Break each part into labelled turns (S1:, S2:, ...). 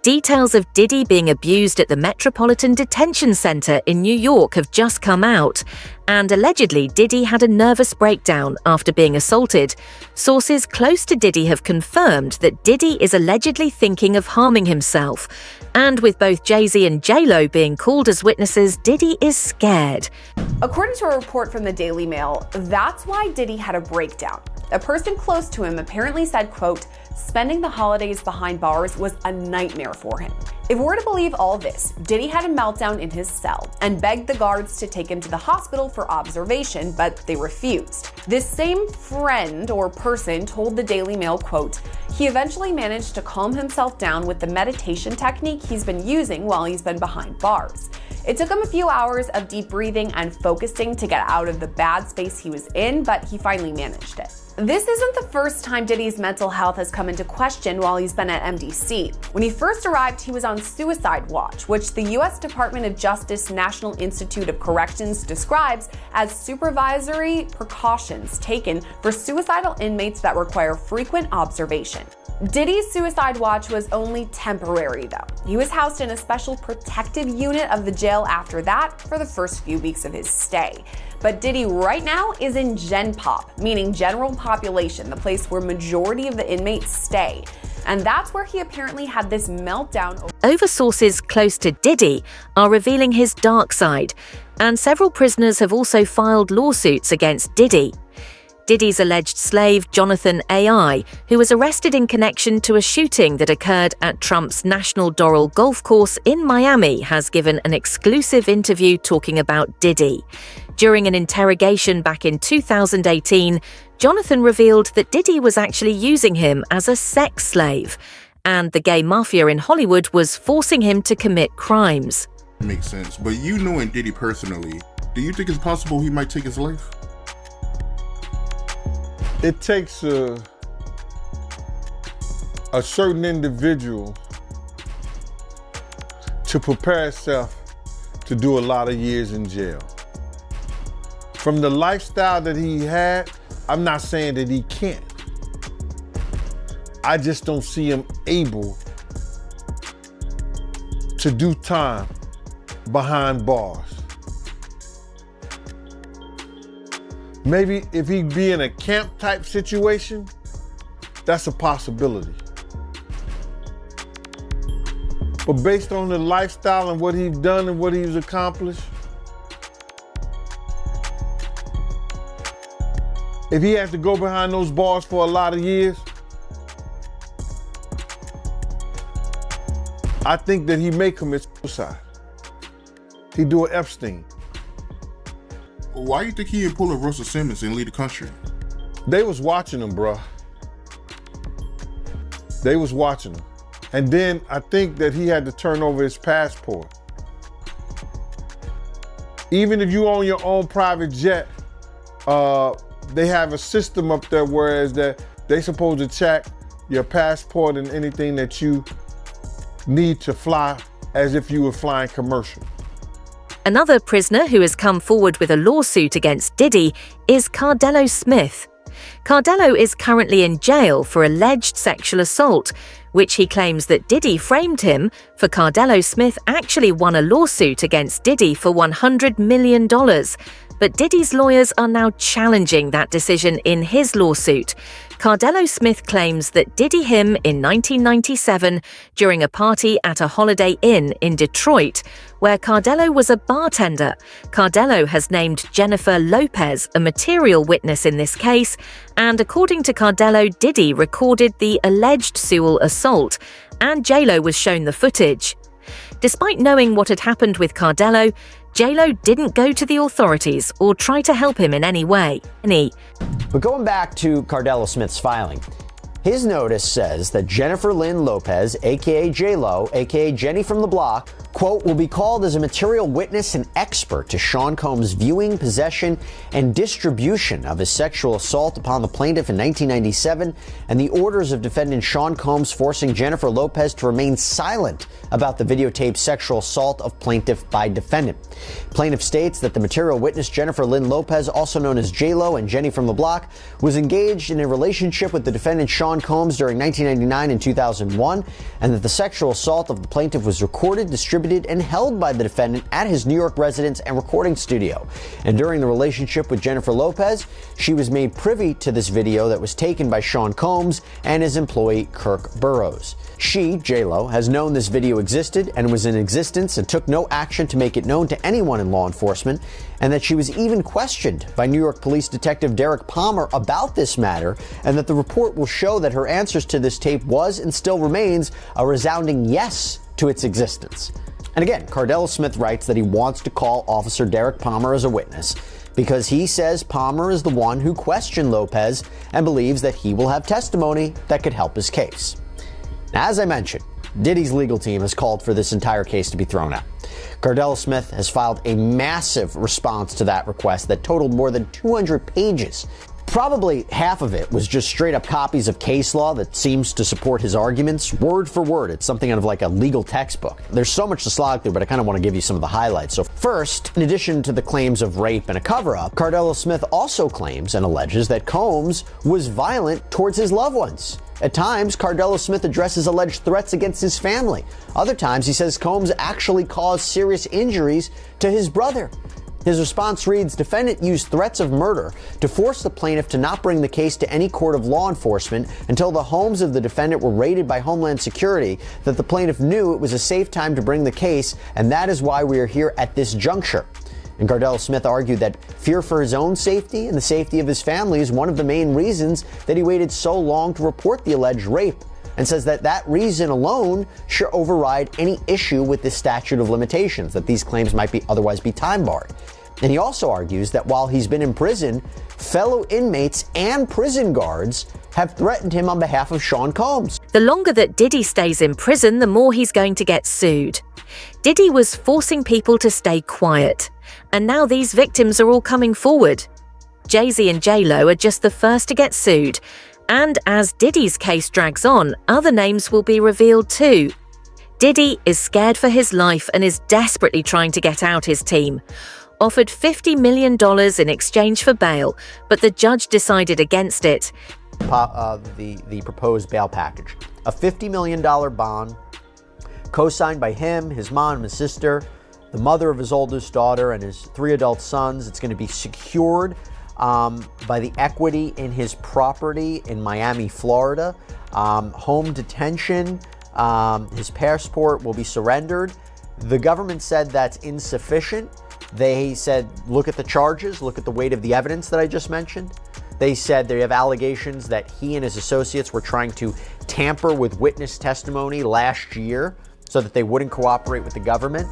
S1: Details of Diddy being abused at the Metropolitan Detention Center in New York have just come out, and allegedly Diddy had a nervous breakdown after being assaulted. Sources close to Diddy have confirmed that Diddy is allegedly thinking of harming himself. And with both Jay-Z and J-Lo being called as witnesses, Diddy is scared.
S2: According to a report from the Daily Mail, that's why Diddy had a breakdown. A person close to him apparently said, quote, spending the holidays behind bars was a nightmare for him. If we're to believe all this, Diddy had a meltdown in his cell and begged the guards to take him to the hospital for observation, but they refused. This same friend or person told the Daily Mail, quote, he eventually managed to calm himself down with the meditation technique he's been using while he's been behind bars. It took him a few hours of deep breathing and focusing to get out of the bad space he was in, but he finally managed it. This isn't the first time Diddy's mental health has come into question while he's been at MDC. When he first arrived, he was on suicide watch, which the U.S. Department of Justice National Institute of Corrections describes as supervisory precautions taken for suicidal inmates that require frequent observation. Diddy's suicide watch was only temporary, though. He was housed in a special protective unit of the jail after that for the first few weeks of his stay. But Diddy right now is in Gen Pop, meaning general population, the place where majority of the inmates stay. And that's where he apparently had this meltdown.
S1: Over sources close to Diddy are revealing his dark side, and several prisoners have also filed lawsuits against Diddy. Diddy's alleged slave, Jonathan A.I., who was arrested in connection to a shooting that occurred at Trump's National Doral Golf Course in Miami, has given an exclusive interview talking about Diddy. During an interrogation back in 2018, Jonathan revealed that Diddy was actually using him as a sex slave, and the gay mafia in Hollywood was forcing him to commit crimes.
S3: Makes sense, but you knowing Diddy personally, do you think it's possible he might take his life?
S4: It takes a certain individual to prepare himself to do a lot of years in jail. From the lifestyle that he had, I'm not saying that he can't. I just don't see him able to do time behind bars. Maybe if he be in a camp type situation, that's a possibility. But based on the lifestyle and what he's done and what he's accomplished, if he has to go behind those bars for a lot of years, I think that he may commit suicide. He do an Epstein.
S3: Why do you think he didn't pull a Russell Simmons and leave the country?
S4: They was watching him, bruh. They was watching him. And then I think that he had to turn over his passport. Even if you own your own private jet, they have a system up there whereas that they supposed to check your passport and anything that you need to fly as if you were flying commercial.
S1: Another prisoner who has come forward with a lawsuit against Diddy is Cardello Smith. Cardello is currently in jail for alleged sexual assault, which he claims that Diddy framed him for. Cardello Smith actually won a lawsuit against Diddy for $100 million. But Diddy's lawyers are now challenging that decision in his lawsuit. Cardello Smith claims that Diddy him in 1997 during a party at a Holiday Inn in Detroit, where Cardello was a bartender. Cardello has named Jennifer Lopez a material witness in this case, and according to Cardello, Diddy recorded the alleged sexual assault, and J-Lo was shown the footage. Despite knowing what had happened with Cardello, J-Lo didn't go to the authorities or try to help him in any way.
S5: But going back to Cardello Smith's filing, his notice says that Jennifer Lynn Lopez, aka J-Lo, aka Jenny from the Block, quote, will be called as a material witness and expert to Sean Combs' viewing, possession, and distribution of his sexual assault upon the plaintiff in 1997 and the orders of defendant Sean Combs forcing Jennifer Lopez to remain silent about the videotaped sexual assault of plaintiff by defendant. Plaintiff states that the material witness Jennifer Lynn Lopez, also known as J-Lo and Jenny from the Block, was engaged in a relationship with the defendant Sean Combs during 1999 and 2001, and that the sexual assault of the plaintiff was recorded, distributed, and held by the defendant at his New York residence and recording studio. And during the relationship with Jennifer Lopez, she was made privy to this video that was taken by Sean Combs and his employee Kirk Burrows. She, J-Lo, has known this video existed and was in existence and took no action to make it known to anyone in law enforcement, and that she was even questioned by New York Police Detective Derek Palmer about this matter, and that the report will show that her answers to this tape was and still remains a resounding yes to its existence. And again, Cardello Smith writes that he wants to call Officer Derek Palmer as a witness because he says Palmer is the one who questioned Lopez and believes that he will have testimony that could help his case. Now, as I mentioned, Diddy's legal team has called for this entire case to be thrown out. Cardello Smith has filed a massive response to that request that totaled more than 200 pages. Probably half of it was just straight up copies of case law that seems to support his arguments, word for word. It's something out of like a legal textbook. There's so much to slog through, but I kind of want to give you some of the highlights. So first, in addition to the claims of rape and a cover-up, Cardello Smith also claims and alleges that Combs was violent towards his loved ones. At times, Cardello Smith addresses alleged threats against his family. Other times, he says Combs actually caused serious injuries to his brother. His response reads, defendant used threats of murder to force the plaintiff to not bring the case to any court of law enforcement until the homes of the defendant were raided by Homeland Security, that the plaintiff knew it was a safe time to bring the case, and that is why we are here at this juncture. And Cardello Smith argued that fear for his own safety and the safety of his family is one of the main reasons that he waited so long to report the alleged rape, and says that that reason alone should override any issue with the statute of limitations, that these claims might otherwise be time barred. And he also argues that while he's been in prison, fellow inmates and prison guards have threatened him on behalf of Sean Combs.
S1: The longer that Diddy stays in prison, the more he's going to get sued. Diddy was forcing people to stay quiet, and now these victims are all coming forward. Jay-Z and J-Lo are just the first to get sued, and as Diddy's case drags on, other names will be revealed too. Diddy is scared for his life and is desperately trying to get out his team. Offered $50 million in exchange for bail, but the judge decided against it.
S5: The proposed bail package. A $50 million bond, co-signed by him, his mom, his sister, the mother of his oldest daughter, and his 3 adult sons. It's going to be secured by the equity in his property in Miami, Florida. Home detention, his passport will be surrendered. The government said that's insufficient. They said, look at the charges, look at the weight of the evidence that I just mentioned. They said they have allegations that he and his associates were trying to tamper with witness testimony last year so that they wouldn't cooperate with the government.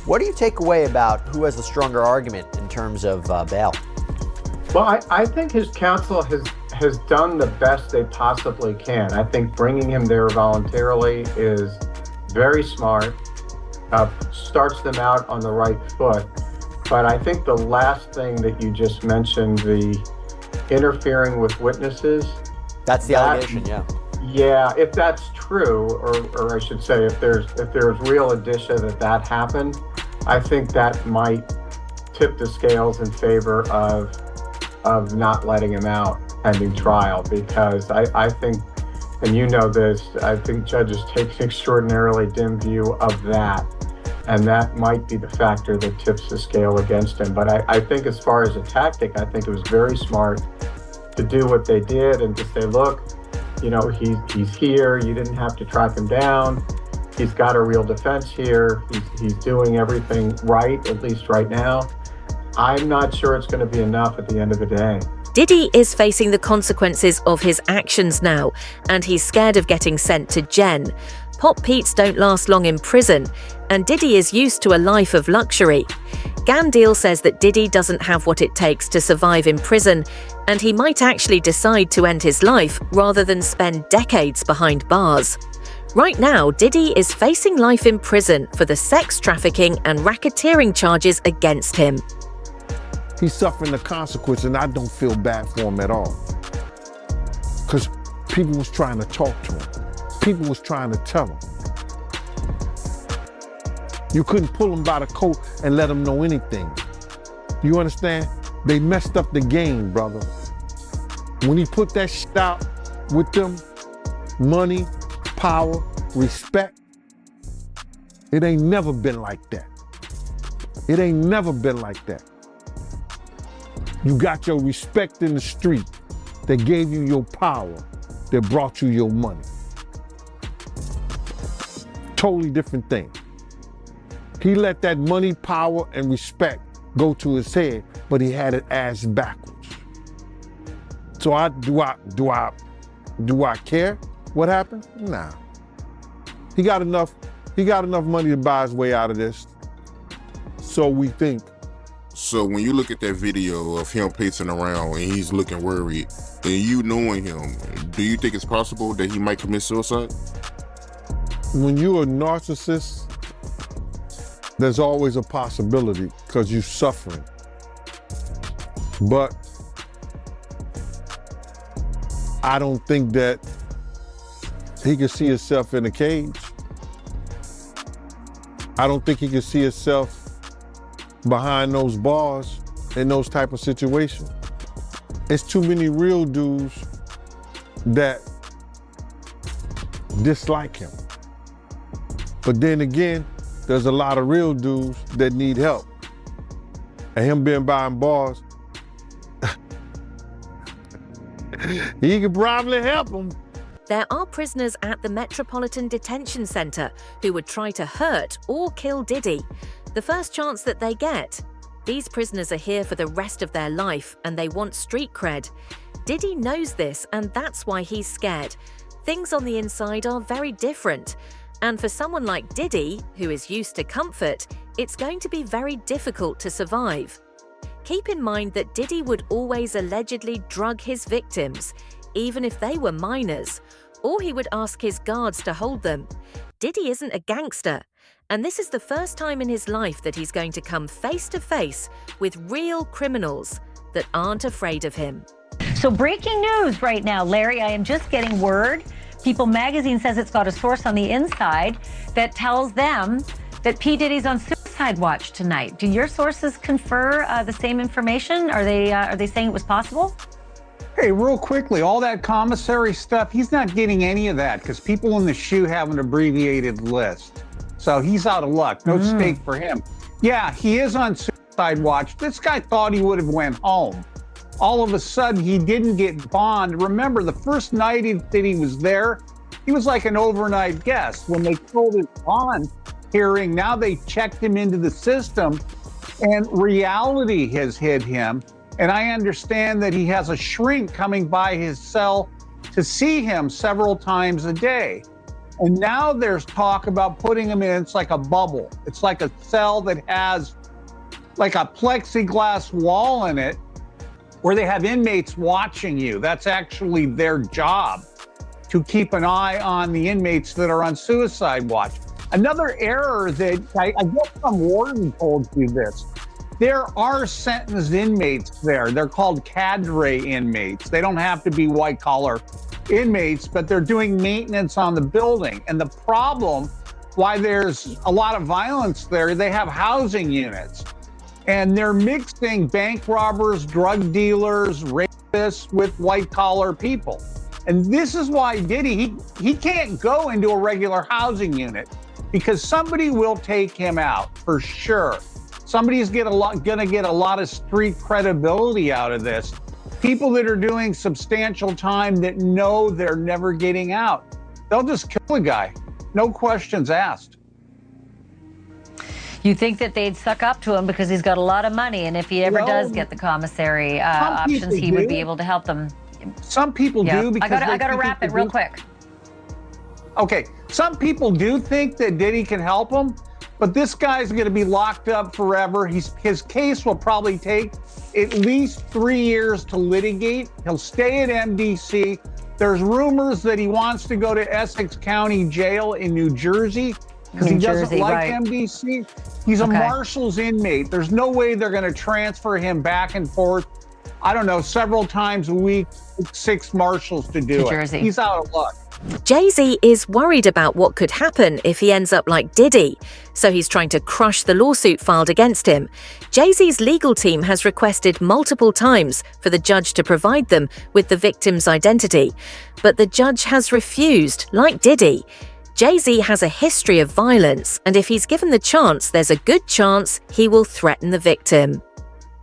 S5: What do you take away about who has the stronger argument in terms of bail?
S6: Well, I think his counsel has done the best they possibly can. I think bringing him there voluntarily is very smart, starts them out on the right foot. But I think the last thing that you just mentioned, the interfering with witnesses.
S5: That's the allegation, yeah.
S6: Yeah, if that's true, or I should say, if there's real indicia that happened, I think that might tip the scales in favor of not letting him out pending trial, because I think, and you know this, I think judges take an extraordinarily dim view of that. And that might be the factor that tips the scale against him. But I think as far as a tactic, I think it was very smart to do what they did and to say, look, you know, he's here. You didn't have to track him down. He's got a real defense here. He's doing everything right, at least right now. I'm not sure it's going to be enough at the end of the day.
S1: Diddy is facing the consequences of his actions now, and he's scared of getting sent to Jen. Pop Pete's don't last long in prison, and Diddy is used to a life of luxury. Gandil says that Diddy doesn't have what it takes to survive in prison, and he might actually decide to end his life rather than spend decades behind bars. Right now, Diddy is facing life in prison for the sex trafficking and racketeering charges against him.
S4: He's suffering the consequence, and I don't feel bad for him at all. Because people was trying to talk to him. People was trying to tell him. You couldn't pull him by the coat and let him know anything. You understand? They messed up the game, brother. When he put that shit out with them, money, power, respect, it ain't never been like that. It ain't never been like that. You got your respect in the street that gave you your power, that brought you your money. Totally different thing. He let that money, power, and respect go to his head, but he had it ass backwards. So do I care what happened? Nah. He got enough money to buy his way out of this. So we think.
S3: So when you look at that video of him pacing around and he's looking worried, and you knowing him, do you think it's possible that he might commit suicide?
S4: When you're a narcissist, there's always a possibility because you're suffering. But I don't think that he can see himself in a cage. I don't think he can see himself behind those bars in those type of situations. It's too many real dudes that dislike him. But then again, there's a lot of real dudes that need help. And him being behind bars, he could probably help them.
S1: There are prisoners at the Metropolitan Detention Center who would try to hurt or kill Diddy the first chance that they get. These prisoners are here for the rest of their life and they want street cred. Diddy knows this and that's why he's scared. Things on the inside are very different. And for someone like Diddy, who is used to comfort, it's going to be very difficult to survive. Keep in mind that Diddy would always allegedly drug his victims, even if they were minors, or he would ask his guards to hold them. Diddy isn't a gangster, and this is the first time in his life that he's going to come face to face with real criminals that aren't afraid of him.
S7: So breaking news right now, Larry, I am just getting word. People magazine says it's got a source on the inside that tells them that P. Diddy's on suicide watch tonight. Do your sources confer the same information? Are they saying it was possible?
S8: Hey, real quickly, all that commissary stuff, he's not getting any of that because people in the SHU have an abbreviated list. So he's out of luck. No stake for him. Yeah, he is on suicide watch. This guy thought he would have went home. All of a sudden, he didn't get bond. Remember, the first night that he was there, he was like an overnight guest. When they told his bond hearing, now they checked him into the system, and reality has hit him. And I understand that he has a shrink coming by his cell to see him several times a day. And now there's talk about putting him in, it's like a bubble. It's like a cell that has like a plexiglass wall in it, where they have inmates watching you. That's actually their job, to keep an eye on the inmates that are on suicide watch. Another error that I guess some warden told you this. There are sentenced inmates there. They're called cadre inmates. They don't have to be white collar inmates, but they're doing maintenance on the building. And the problem why there's a lot of violence there, they have housing units. And they're mixing bank robbers, drug dealers, rapists with white-collar people. And this is why Diddy, he can't go into a regular housing unit because somebody will take him out for sure. Somebody's gonna get a lot of street credibility out of this. People that are doing substantial time that know they're never getting out. They'll just kill a guy, no questions asked.
S7: You think that they'd suck up to him because he's got a lot of money, and if he ever does get the commissary options, he would be able to help them.
S8: Some people do because
S7: I gotta wrap it real quick.
S8: Okay, some people do think that Diddy can help them, but this guy's going to be locked up forever. His case will probably take at least 3 years to litigate. He'll stay at MDC. There's rumors that he wants to go to Essex County Jail in New Jersey because he doesn't like MDC. He's a marshal's inmate. There's no way they're going to transfer him back and forth, I don't know, several times a week, 6 marshals to do it. He's out of luck.
S1: Jay-Z is worried about what could happen if he ends up like Diddy, so he's trying to crush the lawsuit filed against him. Jay-Z's legal team has requested multiple times for the judge to provide them with the victim's identity, but the judge has refused, like Diddy. Jay-Z has a history of violence, and if he's given the chance, there's a good chance he will threaten the victim.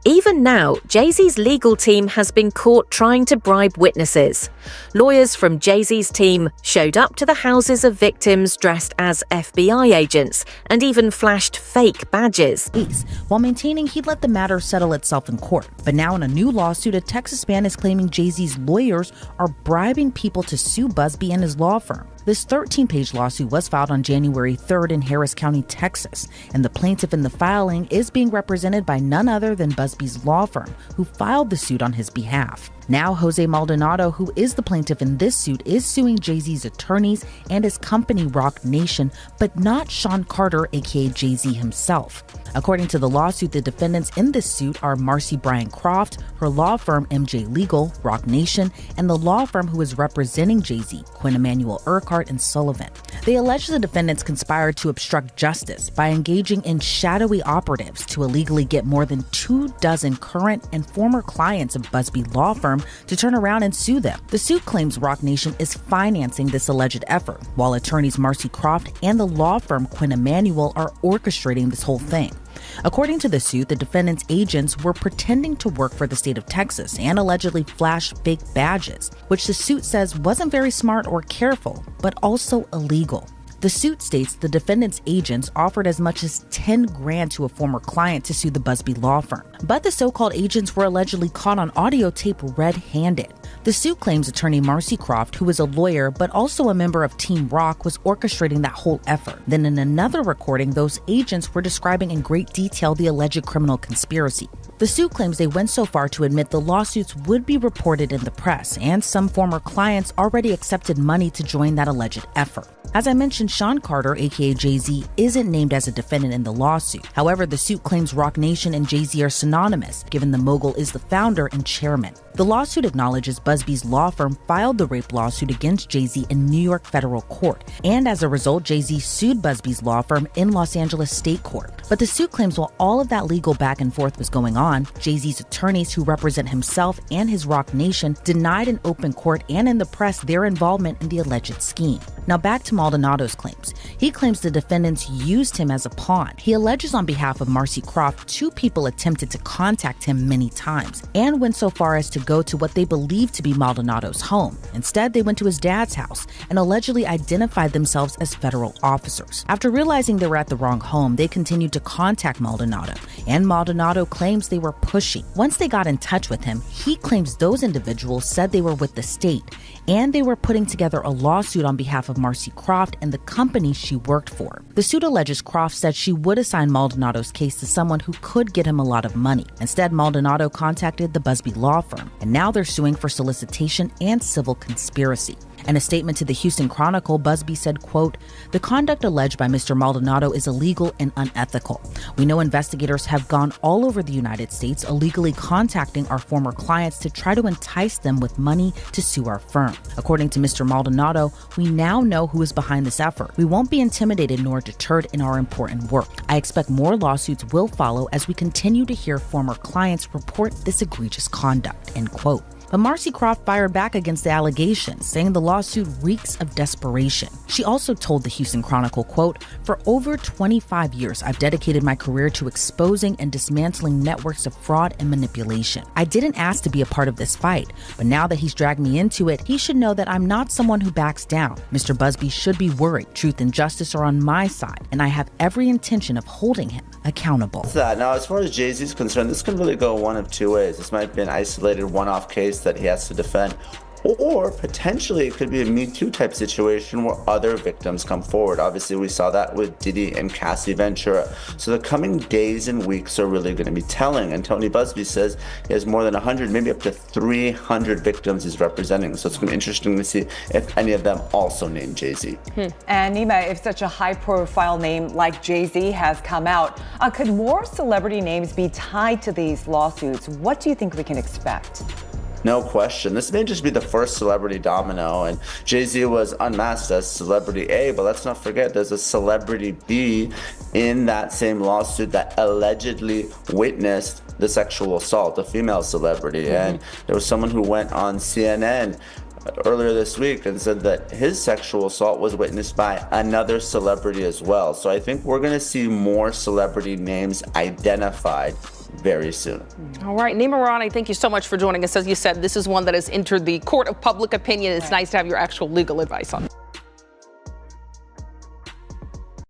S1: Even now, Jay-Z's legal team has been caught trying to bribe witnesses. Lawyers from Jay-Z's team showed up to the houses of victims dressed as FBI agents and even flashed fake badges.
S9: While maintaining he'd let the matter settle itself in court. But now in a new lawsuit, a Texas man is claiming Jay-Z's lawyers are bribing people to sue Busby and his law firm. This 13-page lawsuit was filed on January 3rd in Harris County, Texas, and the plaintiff in the filing is being represented by none other than Busby's law firm, who filed the suit on his behalf. Now, Jose Maldonado, who is the plaintiff in this suit, is suing Jay-Z's attorneys and his company Rock Nation, but not Sean Carter, aka Jay-Z himself. According to the lawsuit, the defendants in this suit are Marcy Bryan Croft, her law firm MJ Legal, Rock Nation, and the law firm who is representing Jay-Z, Quinn Emanuel Urquhart and Sullivan. They allege the defendants conspired to obstruct justice by engaging in shadowy operatives to illegally get more than 24 current and former clients of Busby law firm to turn around and sue them. The suit claims Rock Nation is financing this alleged effort, while attorneys Marcy Croft and the law firm Quinn Emanuel are orchestrating this whole thing. According to the suit, the defendants' agents were pretending to work for the state of Texas and allegedly flashed fake badges, which the suit says wasn't very smart or careful, but also illegal. The suit states the defendant's agents offered as much as $10,000 to a former client to sue the Busby law firm, but the so-called agents were allegedly caught on audio tape red-handed. The suit claims attorney Marcy Croft, who is a lawyer but also a member of Team Rock, was orchestrating that whole effort. Then in another recording, those agents were describing in great detail the alleged criminal conspiracy. The suit claims they went so far to admit the lawsuits would be reported in the press, and some former clients already accepted money to join that alleged effort. As I mentioned, Sean Carter, aka Jay-Z, isn't named as a defendant in the lawsuit. However, the suit claims Rock Nation and Jay-Z are synonymous, given the mogul is the founder and chairman. The lawsuit acknowledges Busby's law firm filed the rape lawsuit against Jay-Z in New York federal court, and as a result, Jay-Z sued Busby's law firm in Los Angeles state court. But the suit claims while all of that legal back and forth was going on, Jay-Z's attorneys who represent himself and his Rock Nation denied in open court and in the press their involvement in the alleged scheme. Now back to Maldonado's claims. He claims the defendants used him as a pawn. He alleges on behalf of Marcy Croft, 2 people attempted to contact him many times and went so far as to go to what they believe to be Maldonado's home. Instead, they went to his dad's house and allegedly identified themselves as federal officers. After realizing they were at the wrong home, they continued to contact Maldonado, and Maldonado claims they were pushy. Once they got in touch with him, he claims those individuals said they were with the state and they were putting together a lawsuit on behalf of Marcy Croft and the company she worked for. The suit alleges Croft said she would assign Maldonado's case to someone who could get him a lot of money. Instead, Maldonado contacted the Busby law firm, and now they're suing for solicitation and civil conspiracy. In a statement to the Houston Chronicle, Busby said, quote, "The conduct alleged by Mr. Maldonado is illegal and unethical. We know investigators have gone all over the United States illegally contacting our former clients to try to entice them with money to sue our firm. According to Mr. Maldonado, we now know who is behind this effort. We won't be intimidated nor deterred in our important work. I expect more lawsuits will follow as we continue to hear former clients report this egregious conduct," end quote. But Marcy Croft fired back against the allegations, saying the lawsuit reeks of desperation. She also told the Houston Chronicle, quote, "For over 25 years, I've dedicated my career to exposing and dismantling networks of fraud and manipulation. I didn't ask to be a part of this fight, but now that he's dragged me into it, he should know that I'm not someone who backs down. Mr. Busby should be worried. Truth and justice are on my side, and I have every intention of holding him accountable."
S10: Now, as far as Jay-Z is concerned, this can really go one of two ways. This might be an isolated one-off case that he has to defend, Or potentially it could be a Me Too type situation where other victims come forward. Obviously, we saw that with Diddy and Cassie Ventura. So the coming days and weeks are really going to be telling. And Tony Busby says he has more than 100, maybe up to 300 victims he's representing. So it's going to be interesting to see if any of them also name Jay-Z.
S11: And Nima, if such a high-profile name like Jay-Z has come out, could more celebrity names be tied to these lawsuits? What do you think we can expect?
S10: No question. This may just be the first celebrity domino, and Jay-Z was unmasked as celebrity A, but let's not forget there's a celebrity B in that same lawsuit that allegedly witnessed the sexual assault, a female celebrity. And there was someone who went on CNN earlier this week and said that his sexual assault was witnessed by another celebrity as well. So I think we're going to see more celebrity names identified very soon.
S12: All right, Nima Rani, thank you so much for joining us. As you said, this is one that has entered the court of public opinion. It's nice to have your actual legal advice on it.